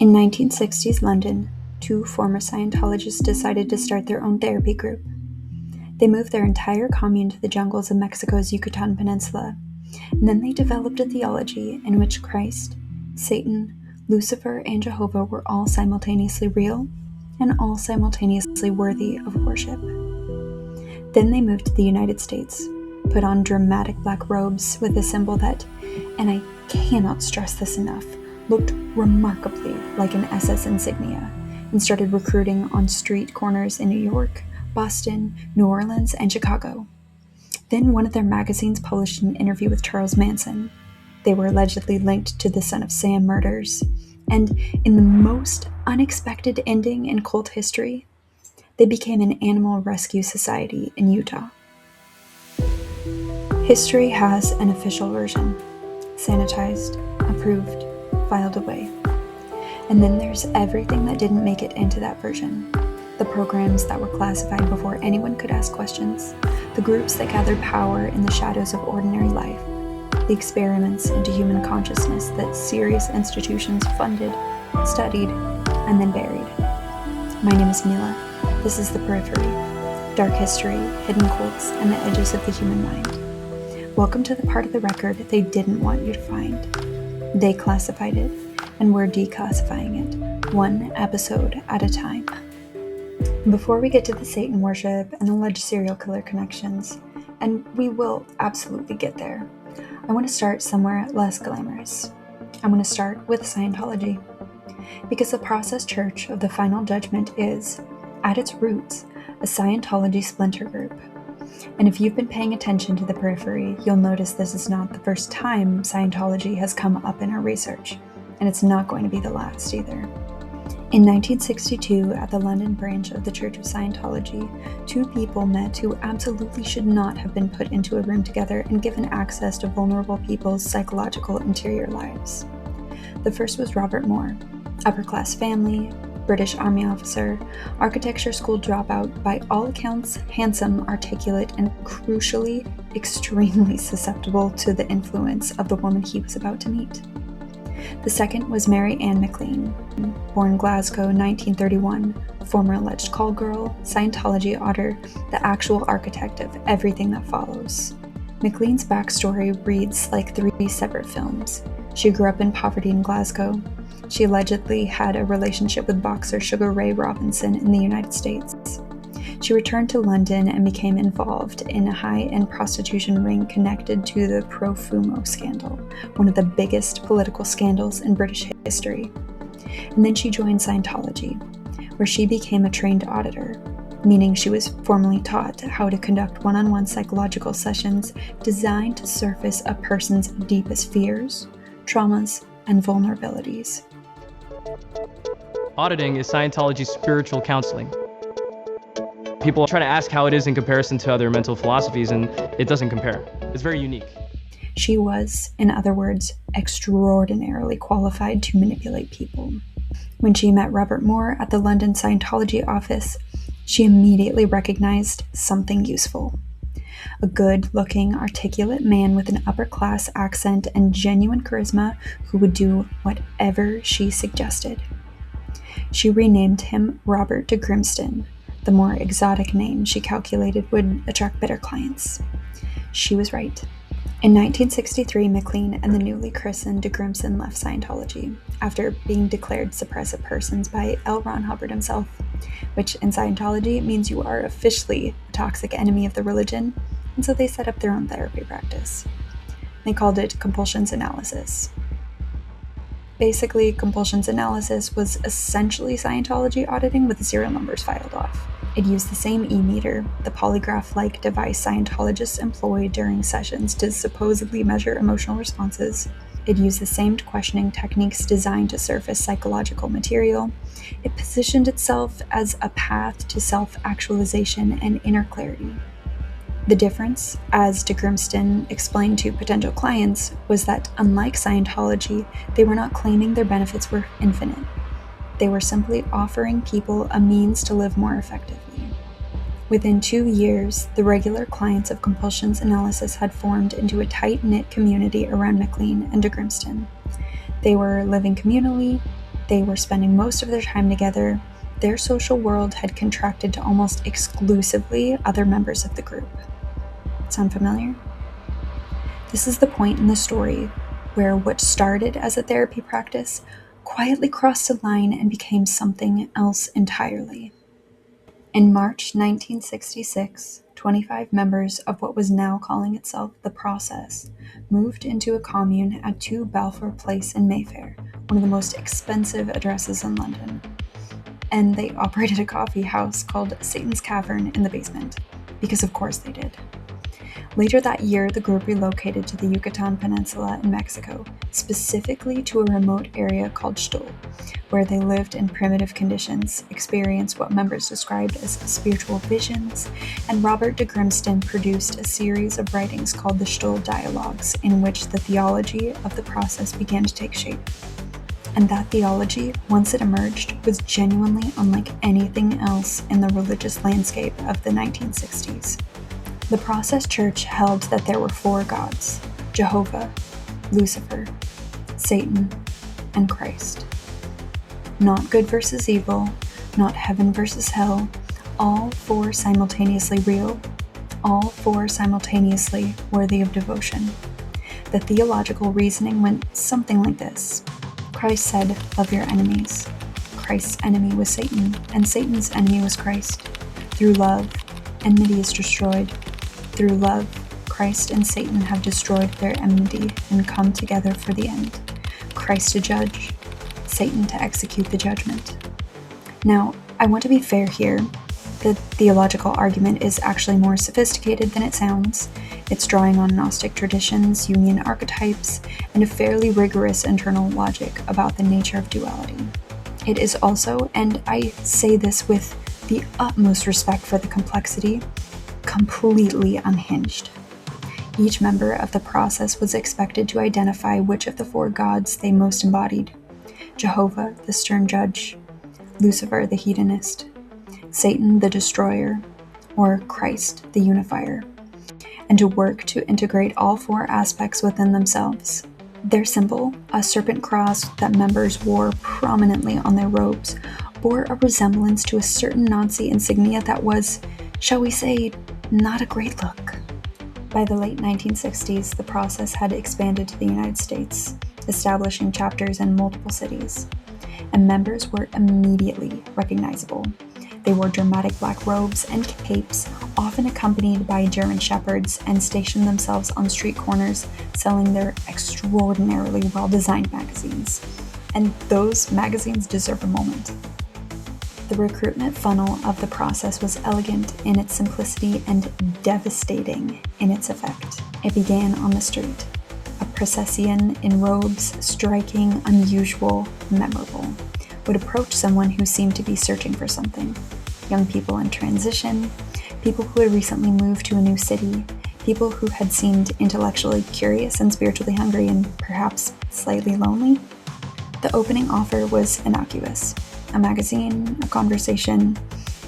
In 1960s London, two former Scientologists decided to start their own therapy group. They moved their entire commune to the jungles of Mexico's Yucatan Peninsula, and then they developed a theology in which Christ, Satan, Lucifer, and Jehovah were all simultaneously real and all simultaneously worthy of worship. Then they moved to the United States, put on dramatic black robes with a symbol that, and I cannot stress this enough, looked remarkably like an SS insignia, and started recruiting on street corners in New York, Boston, New Orleans, and Chicago. Then one of their magazines published an interview with Charles Manson. They were allegedly linked to the Son of Sam murders, and in the most unexpected ending in cult history, they became an animal rescue society in Utah. History has an official version, sanitized, approved, filed away. And then there's everything that didn't make it into that version. The programs that were classified before anyone could ask questions, the groups that gathered power in the shadows of ordinary life, the experiments into human consciousness that serious institutions funded, studied, and then buried. My name is Mila. This is The Periphery, dark history, hidden cults, and the edges of the human mind. Welcome to the part of the record they didn't want you to find. They classified it, and we're declassifying it, one episode at a time. Before we get to the Satan worship and alleged serial killer connections, and we will absolutely get there, I want to start somewhere less glamorous. I want to start with Scientology. Because the process church of the final judgment is, at its roots, a Scientology splinter group. And if you've been paying attention to The Periphery, you'll notice this is not the first time Scientology has come up in our research, and it's not going to be the last either. In 1962, at the London branch of the Church of Scientology, two people met who absolutely should not have been put into a room together and given access to vulnerable people's psychological interior lives. The first was Robert Moore, upper-class family, British Army officer, architecture school dropout, by all accounts handsome, articulate, and crucially, extremely susceptible to the influence of the woman he was about to meet. The second was Mary Ann McLean, born Glasgow, 1931, former alleged call girl, Scientology otter, the actual architect of everything that follows. McLean's backstory reads like 3 separate films. She grew up in poverty in Glasgow. She allegedly had a relationship with boxer Sugar Ray Robinson in the United States. She returned to London and became involved in a high-end prostitution ring connected to the Profumo scandal, one of the biggest political scandals in British history. And then she joined Scientology, where she became a trained auditor, meaning she was formally taught how to conduct one-on-one psychological sessions designed to surface a person's deepest fears, traumas, and vulnerabilities. Auditing is Scientology's spiritual counseling. People try to ask how it is in comparison to other mental philosophies, and it doesn't compare. It's very unique. She was, in other words, extraordinarily qualified to manipulate people. When she met Robert Moore at the London Scientology office, she immediately recognized something useful. A good-looking, articulate man with an upper-class accent and genuine charisma who would do whatever she suggested. She renamed him Robert de Grimston, the more exotic name she calculated would attract better clients. She was right. In 1963, McLean and the newly christened de Grimston left Scientology after being declared suppressive persons by L. Ron Hubbard himself, which in Scientology means you are officially a toxic enemy of the religion, and so they set up their own therapy practice. They called it compulsions analysis. Basically, compulsions analysis was essentially Scientology auditing with serial numbers filed off. It used the same e-meter, the polygraph-like device Scientologists employ during sessions to supposedly measure emotional responses. It used the same questioning techniques designed to surface psychological material. It positioned itself as a path to self-actualization and inner clarity. The difference, as de Grimston explained to potential clients, was that unlike Scientology, they were not claiming their benefits were infinite. They were simply offering people a means to live more effectively. Within 2 years, the regular clients of compulsions analysis had formed into a tight-knit community around McLean and de Grimston. They were living communally, They were spending most of their time together. Their social world had contracted to almost exclusively other members of the group. Sound familiar? This is the point in the story where what started as a therapy practice quietly crossed a line and became something else entirely. In March 1966, 25 members of what was now calling itself The Process moved into a commune at 2 Balfour Place in Mayfair, one of the most expensive addresses in London. And they operated a coffee house called Satan's Cavern in the basement, because of course they did. Later that year, the group relocated to the Yucatan Peninsula in Mexico, specifically to a remote area called Xtol, where they lived in primitive conditions, experienced what members described as spiritual visions, and Robert de Grimston produced a series of writings called the Xtol Dialogues, in which the theology of the process began to take shape. And that theology, once it emerged, was genuinely unlike anything else in the religious landscape of the 1960s. The Process Church held that there were 4 gods: Jehovah, Lucifer, Satan, and Christ. Not good versus evil, not heaven versus hell, all 4 simultaneously real, all 4 simultaneously worthy of devotion. The theological reasoning went something like this. Christ said, "Love your enemies." Christ's enemy was Satan, and Satan's enemy was Christ. Through love, enmity is destroyed. Through love, Christ and Satan have destroyed their enmity and come together for the end. Christ to judge, Satan to execute the judgment. Now, I want to be fair here. The theological argument is actually more sophisticated than it sounds. It's drawing on Gnostic traditions, Jungian archetypes, and a fairly rigorous internal logic about the nature of duality. It is also, and I say this with the utmost respect for the complexity, completely unhinged. Each member of the process was expected to identify which of the 4 gods they most embodied: Jehovah, the stern judge; Lucifer, the hedonist; Satan, the destroyer; or Christ, the unifier, and to work to integrate all 4 aspects within themselves. Their symbol, a serpent cross that members wore prominently on their robes, bore a resemblance to a certain Nazi insignia that was, shall we say, not a great look. By the late 1960s, the process had expanded to the United States, establishing chapters in multiple cities, and members were immediately recognizable. They wore dramatic black robes and capes, often accompanied by German shepherds, and stationed themselves on street corners selling their extraordinarily well-designed magazines. And those magazines deserve a moment. The recruitment funnel of the process was elegant in its simplicity and devastating in its effect. It began on the street. A procession in robes, striking, unusual, memorable, would approach someone who seemed to be searching for something. Young people in transition, people who had recently moved to a new city, people who had seemed intellectually curious and spiritually hungry and perhaps slightly lonely. The opening offer was innocuous. A magazine, a conversation,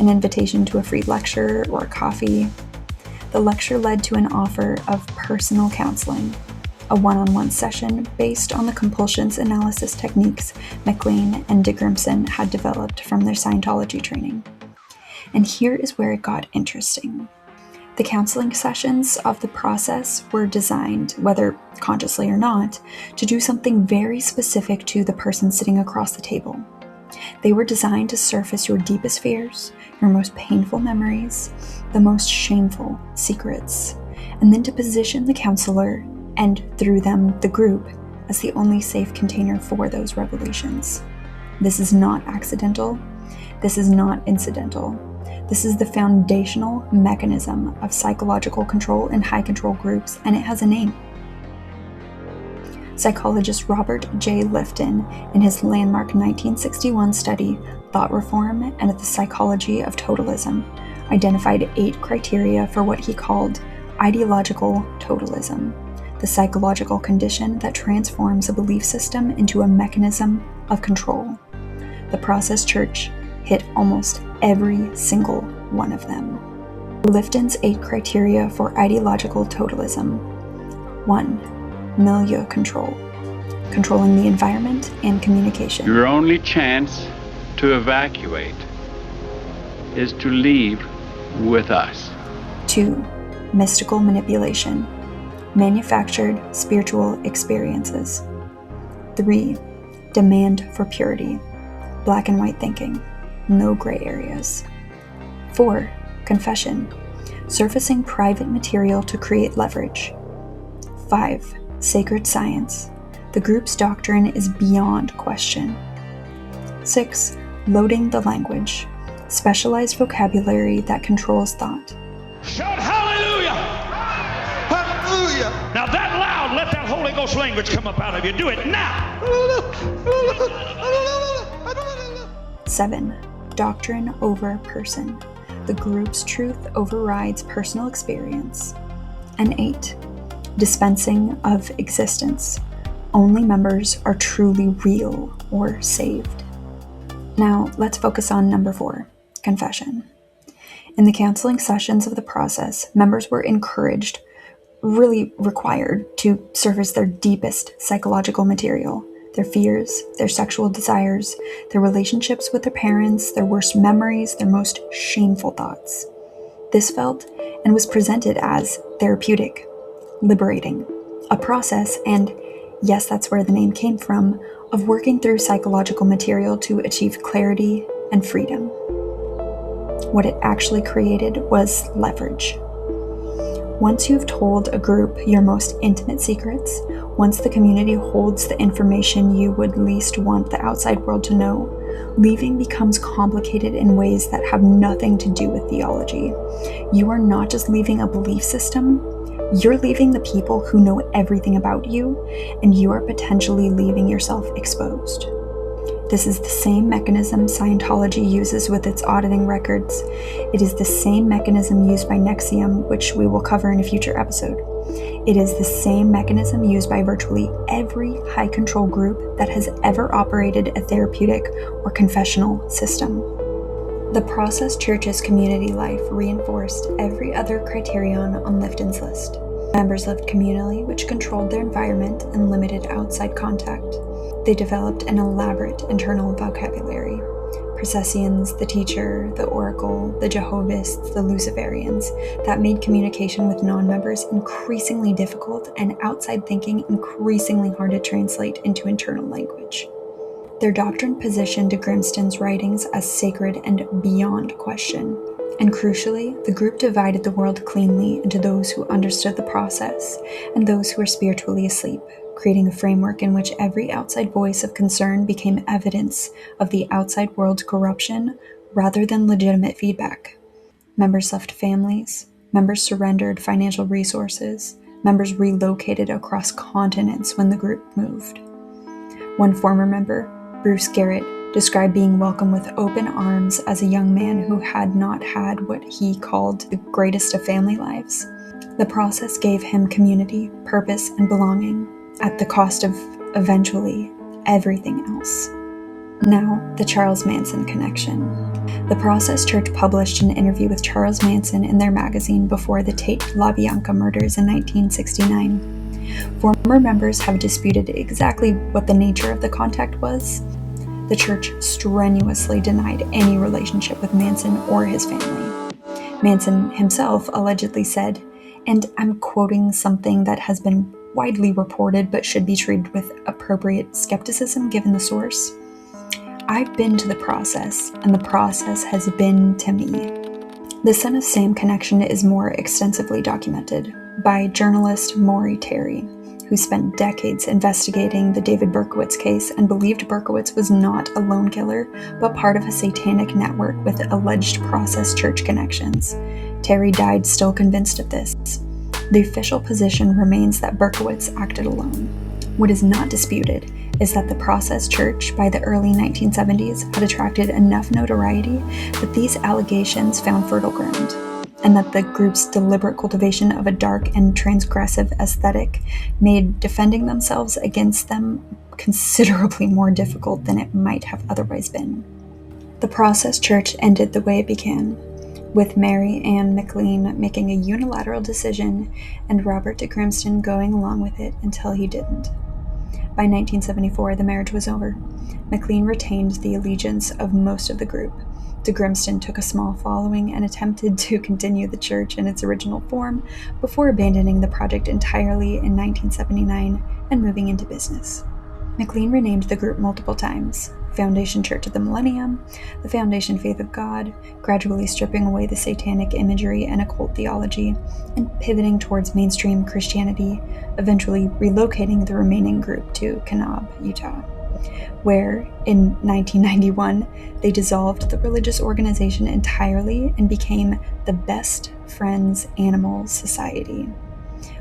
an invitation to a free lecture or a coffee. The lecture led to an offer of personal counseling, a one-on-one session based on the compulsions analysis techniques McLean and de Grimston had developed from their Scientology training. And here is where it got interesting. The counseling sessions of the process were designed, whether consciously or not, to do something very specific to the person sitting across the table. They were designed to surface your deepest fears, your most painful memories, the most shameful secrets, and then to position the counselor, and through them the group, as the only safe container for those revelations. This is not accidental. This is not incidental. This is the foundational mechanism of psychological control in high control groups, and it has a name. Psychologist Robert J. Lifton, in his landmark 1961 study, Thought Reform and the Psychology of Totalism, identified 8 criteria for what he called ideological totalism, the psychological condition that transforms a belief system into a mechanism of control. The Process Church hit almost every single one of them. Lifton's 8 criteria for ideological totalism. 1. Milieu control. controlling the environment and communication. Your only chance to evacuate is to leave with us. 2. Mystical manipulation. Manufactured spiritual experiences. 3. Demand for purity. Black and white thinking. No gray areas. 4. Confession. Surfacing private material to create leverage. 5. Sacred science. The group's doctrine is beyond question. 6. Loading the language. Specialized vocabulary that controls thought. Shout hallelujah! Hallelujah! Now that loud, let that Holy Ghost language come up out of you. Do it now! 7. Doctrine over person. The group's truth overrides personal experience. And 8. Dispensing of existence. Only members are truly real or saved. Now, let's focus on number 4, confession. In the counseling sessions of the process, members were encouraged, really required, to surface their deepest psychological material, their fears, their sexual desires, their relationships with their parents, their worst memories, their most shameful thoughts. This felt and was presented as therapeutic, liberating, a process, and yes, that's where the name came from, of working through psychological material to achieve clarity and freedom. What it actually created was leverage. Once you've told a group your most intimate secrets, once the community holds the information you would least want the outside world to know, leaving becomes complicated in ways that have nothing to do with theology. You are not just leaving a belief system, you're leaving the people who know everything about you, and you are potentially leaving yourself exposed. This is the same mechanism Scientology uses with its auditing records. It is the same mechanism used by NXIVM, which we will cover in a future episode. It is the same mechanism used by virtually every high control group that has ever operated a therapeutic or confessional system. The Process Church's community life reinforced every other criterion on Lifton's list. Members lived communally, which controlled their environment and limited outside contact. They developed an elaborate internal vocabulary. Processians, the teacher, the oracle, the Jehovists, the Luciferians, that made communication with non-members increasingly difficult and outside thinking increasingly hard to translate into internal language. Their doctrine positioned Grimston's writings as sacred and beyond question. And crucially, the group divided the world cleanly into those who understood the process and those who were spiritually asleep, creating a framework in which every outside voice of concern became evidence of the outside world's corruption rather than legitimate feedback. Members left families, members surrendered financial resources, members relocated across continents when the group moved. One former member, Bruce Garrett, described being welcomed with open arms as a young man who had not had what he called the greatest of family lives. The process gave him community, purpose, and belonging, at the cost of, eventually, everything else. Now, the Charles Manson connection. The Process Church published an interview with Charles Manson in their magazine before the Tate LaBianca murders in 1969. Former members have disputed exactly what the nature of the contact was. The church strenuously denied any relationship with Manson or his family. Manson himself allegedly said, and I'm quoting something that has been widely reported but should be treated with appropriate skepticism given the source, "I've been to the process, and the process has been to me." The Son of Sam connection is more extensively documented by journalist Maury Terry, who spent decades investigating the David Berkowitz case and believed Berkowitz was not a lone killer, but part of a satanic network with alleged Process Church connections. Terry died still convinced of this. The official position remains that Berkowitz acted alone. What is not disputed is that the Process Church, by the early 1970s, had attracted enough notoriety that these allegations found fertile ground, and that the group's deliberate cultivation of a dark and transgressive aesthetic made defending themselves against them considerably more difficult than it might have otherwise been. The Process Church ended the way it began, with Mary Ann McLean making a unilateral decision and Robert de Grimston going along with it until he didn't. By 1974, the marriage was over. McLean retained the allegiance of most of the group. De Grimston took a small following and attempted to continue the church in its original form before abandoning the project entirely in 1979 and moving into business. McLean renamed the group multiple times: Foundation Church of the Millennium, the Foundation Faith of God, gradually stripping away the satanic imagery and occult theology, and pivoting towards mainstream Christianity, eventually relocating the remaining group to Kanab, Utah, where, in 1991, they dissolved the religious organization entirely and became the Best Friends Animal Society,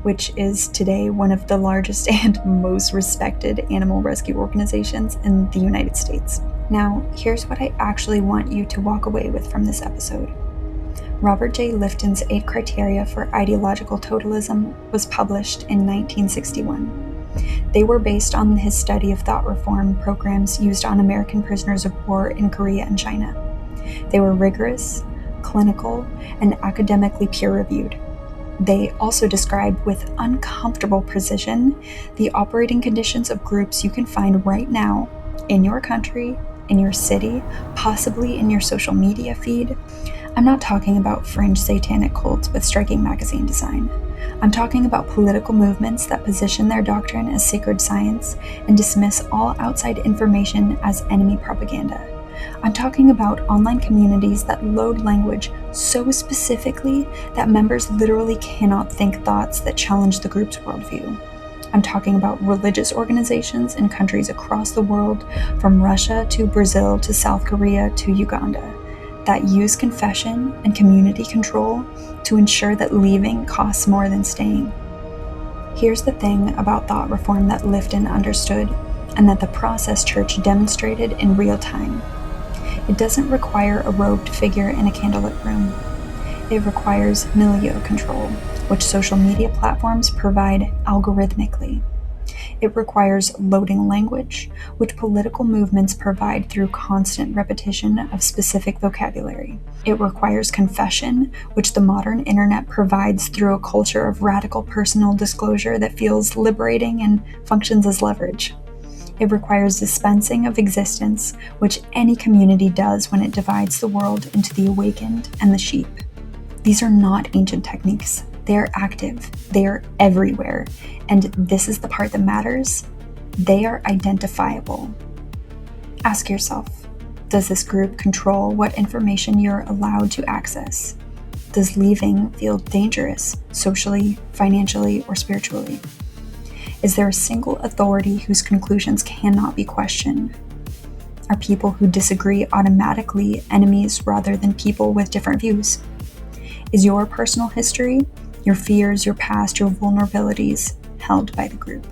which is today one of the largest and most respected animal rescue organizations in the United States. Now, here's what I actually want you to walk away with from this episode. Robert J. Lifton's 8 Criteria for Ideological Totalism was published in 1961. They were based on his study of thought reform programs used on American prisoners of war in Korea and China. They were rigorous, clinical, and academically peer-reviewed. They also describe with uncomfortable precision the operating conditions of groups you can find right now in your country, in your city, possibly in your social media feed. I'm not talking about fringe satanic cults with striking magazine design. I'm talking about political movements that position their doctrine as sacred science and dismiss all outside information as enemy propaganda. I'm talking about online communities that load language so specifically that members literally cannot think thoughts that challenge the group's worldview. I'm talking about religious organizations in countries across the world, from Russia to Brazil to South Korea to Uganda, that use confession and community control to ensure that leaving costs more than staying. Here's the thing about thought reform that Lifton understood, and that the Process Church demonstrated in real time. It doesn't require a robed figure in a candlelit room. It requires milieu control, which social media platforms provide algorithmically. It requires loading language, which political movements provide through constant repetition of specific vocabulary. It requires confession, which the modern internet provides through a culture of radical personal disclosure that feels liberating and functions as leverage. It requires dispensing of existence, which any community does when it divides the world into the awakened and the sheep. These are not ancient techniques. They are active. They are everywhere. And this is the part that matters. They are identifiable. Ask yourself, does this group control what information you're allowed to access? Does leaving feel dangerous, socially, financially, or spiritually? Is there a single authority whose conclusions cannot be questioned? Are people who disagree automatically enemies rather than people with different views? Is your personal history, your fears, your past, your vulnerabilities held by the group?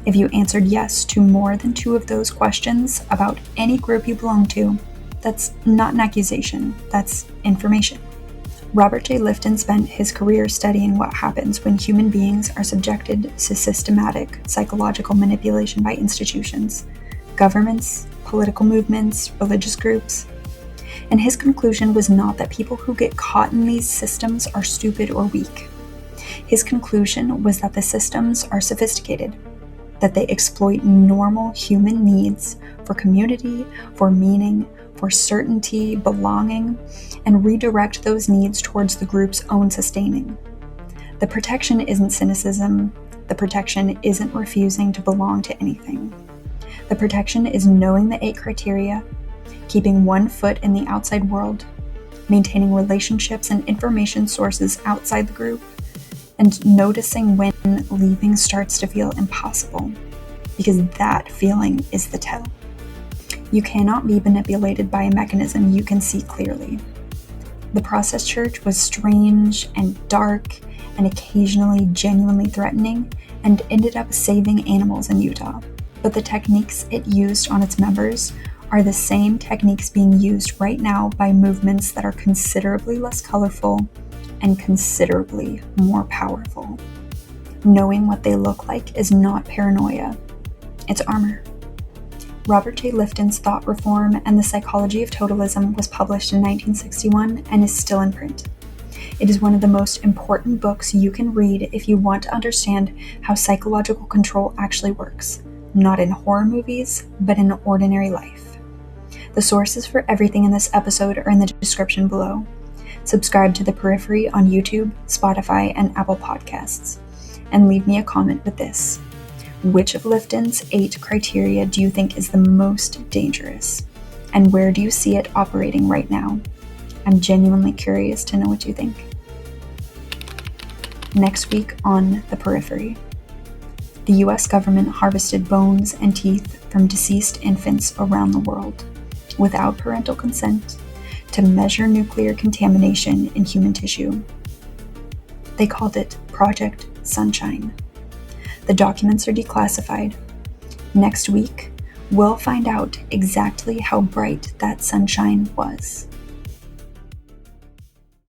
If you answered yes to more than 2 of those questions about any group you belong to, that's not an accusation, that's information. Robert J. Lifton spent his career studying what happens when human beings are subjected to systematic psychological manipulation by institutions, governments, political movements, religious groups. And his conclusion was not that people who get caught in these systems are stupid or weak. His conclusion was that the systems are sophisticated, that they exploit normal human needs for community, for meaning, for certainty, belonging, and redirect those needs towards the group's own sustaining. The protection isn't cynicism. The protection isn't refusing to belong to anything. The protection is knowing the 8 criteria, keeping one foot in the outside world, maintaining relationships and information sources outside the group, and noticing when leaving starts to feel impossible, because that feeling is the tell. You cannot be manipulated by a mechanism you can see clearly. The Process Church was strange and dark and occasionally genuinely threatening, and ended up saving animals in Utah. But the techniques it used on its members are the same techniques being used right now by movements that are considerably less colorful and considerably more powerful. Knowing what they look like is not paranoia, it's armor. Robert J. Lifton's Thought Reform and the Psychology of Totalism was published in 1961 and is still in print. It is one of the most important books you can read if you want to understand how psychological control actually works, not in horror movies, but in ordinary life. The sources for everything in this episode are in the description below. Subscribe to The Periphery on YouTube, Spotify, and Apple Podcasts. And leave me a comment with this. Which of Lifton's 8 criteria do you think is the most dangerous? And where do you see it operating right now? I'm genuinely curious to know what you think. Next week on The Periphery. The US government harvested bones and teeth from deceased infants around the world, without parental consent, to measure nuclear contamination in human tissue. They called it Project Sunshine. The documents are declassified. Next week, we'll find out exactly how bright that sunshine was.